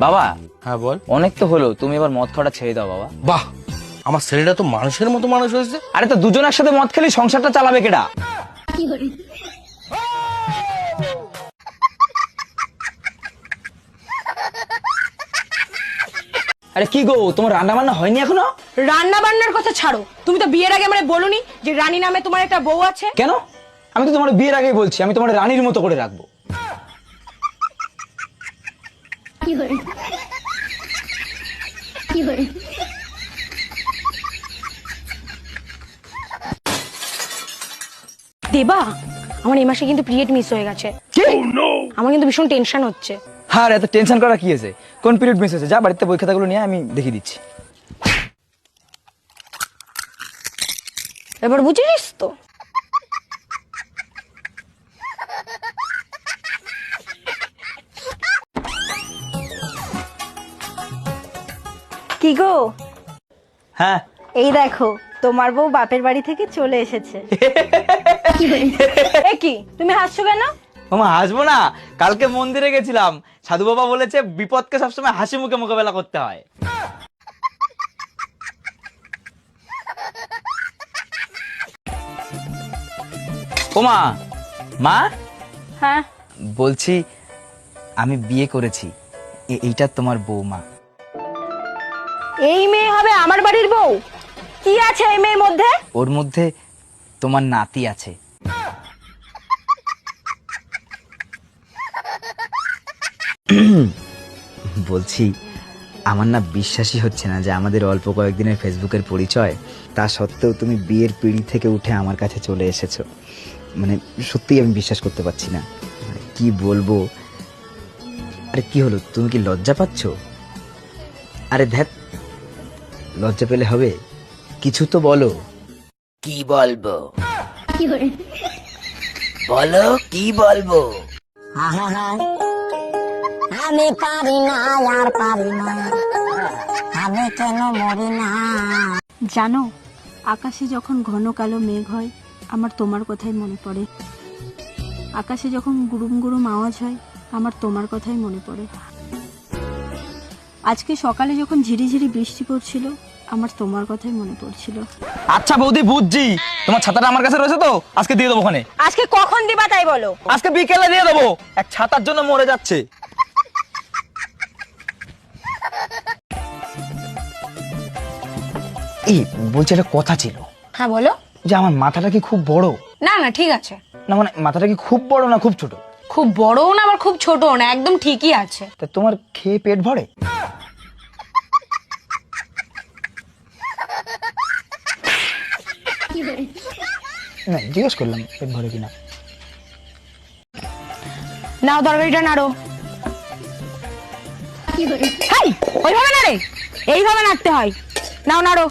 বাবা হ্যাঁ বল। অনেক তো হলো, তুমি এবার মদ খাওয়াটা ছেড়ে দাও বাবা। বাহ, আমার ছেলেটা তো মানুষের মতো মানুষ হয়েছে। আরে তো দুজন একসাথে মদ খেলে সংসারটা চালাবে কেডা? আরে কি গো, তোমার রান্না বান্না হয়নি এখনো? রান্না বান্নার কথা ছাড়ো, তুমি তো বিয়ের আগে আমারে বলোনি যে রানী নামে তোমার একটা বউ আছে। কেন? আমি তো তোমার বিয়ের আগেই বলছি আমি তোমার রানীর মতো করে রাখবো। দেবা, আমার এই মাসে কিন্তু পিরিয়ড মিস হয়ে গেছে। কি? আমার কিন্তু ভীষণ টেনশন হচ্ছে। হ্যাঁ, এত টেনশন করা কি আছে? কোন পিরিয়ড মিস হয়েছে? যা বাড়িতে বই খাতাগুলো নিয়ে আমি দেখিয়ে দিচ্ছি। এবার বুঝিস তো? কি গো, হ্যাঁ। এই দেখো তোমার বউ বাপের বাড়ি থেকে চলে এসেছে। এ কি, তুমি হাসছো কেন? মামা হাসবো না, কালকে মন্দিরে গেছিলাম, সাধু বাবা বলেছে বিপদকে সবসময় হাসি মুখে মোকাবেলা করতে হয়। ও মা, মা হ্যাঁ, বলছি আমি বিয়ে করেছি, এইটা তোমার বৌমা। এই মেয়ে হবে আমার বাড়ির বউ? কি আছে এই মেয়ের মধ্যে? ওর মধ্যে তোমার নাতি আছে। বলছি আমার না বিশ্বাসই হচ্ছে না যে আমাদের অল্প কয়েকদিনের ফেসবুকের পরিচয়, তা সত্ত্বেও তুমি বিয়ের পিঁড়ি থেকে উঠে আমার কাছে চলে এসেছো। মানে সত্যিই আমি বিশ্বাস করতে পারছি না, মানে কি বলবো। আরে কি হলো, তুমি কি লজ্জা পাচ্ছ? আরে ধ্যাত, লজ্জা পেলে হবে? কিছু তো বলো। কি বলবো? বলো কি বলবো? আমি পারি না আর পারি না, আমি কেন মরি না। জানো, আকাশে যখন ঘন কালো মেঘ হয় আমার তোমার কথাই মনে পড়ে। আকাশে যখন গুরুম গুরুম আওয়াজ হয় আমার তোমার কথাই মনে পড়ে। আজকে সকালে যখন ঝিরিঝিরি বৃষ্টি পড়ছিল আমার তোমার কথাই মনে পড়ছিল। আচ্ছা বৌদি, বুঝছি তোমার ছাতাটা আমার কাছে রয়েছে, তো আজকে দিয়ে দেবো। ওখানে আজকে কখন দিবা তাই বলো? আজকে বিকেলে দিয়ে দেবো, এক ছাতার জন্য মরে যাচ্ছে। এই বলছি, একটা কথা ছিল। হ্যাঁ বলো। যে আমার মাথাটা কি খুব বড়? না না, ঠিক আছে। না মানে মাথাটা কি খুব বড় না খুব ছোট? খুব বড়ও না আবার খুব ছোটও না, একদম ঠিকই আছে। তা তোমার খেয়ে পেট ভরে? না জিজ্ঞেস করলাম পেট ভরে কিনা। নাও তরকারিটা নাড়ো। হাই, ওইভাবে নাড়ে, এইভাবে নাড়তে হয়। নাও নাড়ো।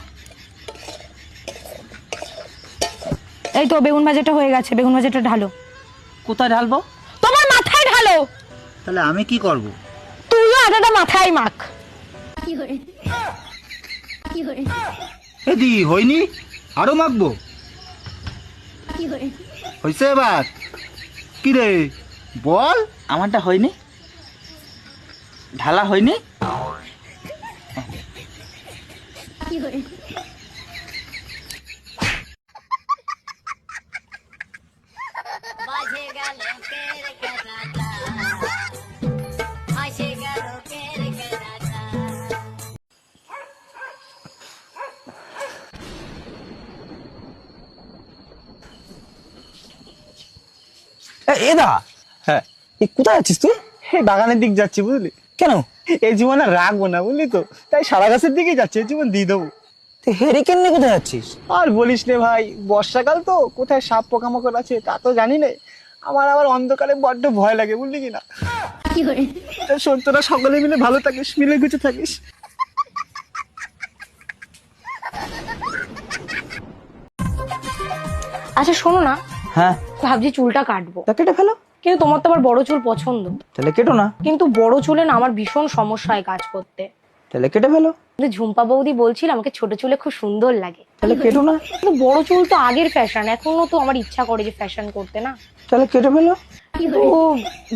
এই তো বেগুন ভাজাটা হয়ে গেছে, বেগুন ভাজাটা ঢালো। কোথায় ঢালবো? তোমার মাথায় ঢালো। তাহলে আমি কি করব? তুইও আটাটা মাথায় মাখ। এদি হয়নি, আরো মাখবো? হয়েছে এবার? কি রে বল। আমারটা হয়নি, ঢালা হয়নি। এদা, হ্যাঁ, এ কোথায় যাচ্ছিস তুই? এই বাগানের দিক যাচ্ছি বুঝলি। কেন? এই জীবন আর রাখবো না বুঝলি তো, তাই সারা গাছের দিকেই যাচ্ছি, এই জীবন দিয়ে দেবো। তুই হেরিকেন নিয়ে কোথায় যাচ্ছিস? আর বলিস নে ভাই, বর্ষাকাল তো, কোথায় সাপ পোকামাকড় আছে তা তো জানি না। আমার আবার অন্ধকারে বড্ড ভয় লাগে বুঝলি কিনা। তোরা সকলে মিলে ভালো থাকিস, মিলে গুছে থাকিস। আচ্ছা শোনো না, হ্যাঁ, ভাবছি চুলটা কাটবো, তা কেটে ফেলো। কিন্তু তোমার তো আবার বড় চুল পছন্দ। তাহলে কেটো না। কিন্তু বড় চুলে না আমার ভীষণ সমস্যা হয় কাজ করতে। তাহলে কেটে ফেলো। কিন্তু ঝুম্পা বৌদি বলছিল আমাকে ছোট চুলে খুব সুন্দর লাগে। তাহলে কেটো না। কিন্তু বড় চুল তো আগের ফ্যাশন, এখনো তো আমার ইচ্ছা করে যে ফ্যাশন করতে না। তাহলে কেটে ফেলো। কিন্তু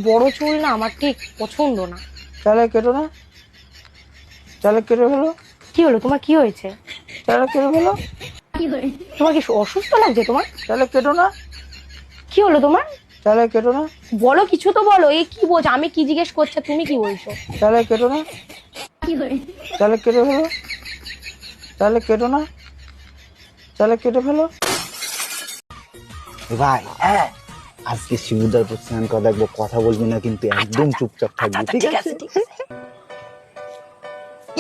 বড় চুল না আমার ঠিক পছন্দ না। তাহলে কেটো না। তাহলে কেটে ফেলো। কি হলো তোমার, কি হয়েছে? তাহলে কেটে ফেলো। তোমার কি অসুস্থ লাগছে তোমার? তাহলে কেটো না। কি হলো তোমার? তাহলে কেটো না। বলো, কিছু তো বলো। এই কি বলছো? আমি কি জিজ্ঞেস করছি, তুমি কি বলছো? তাহলে কেটো না। তাহলে কেটে ফেলো। তাহলে কেটো না। তাহলে কেটে ফেলো। ভাই আজকে শিবুদার প্রতি স্নান করা দেখবো, কথা বলবি না কিন্তু, একদম চুপচাপ থাকবি, ঠিক আছে?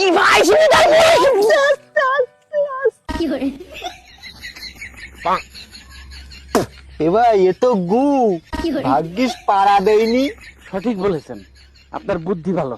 ই ভাই, শিবুদার এ ভাই এ তো গু, ভাগ্যিস পাড়া দেয়নি। সঠিক বলেছেন, আপনার বুদ্ধি ভালো।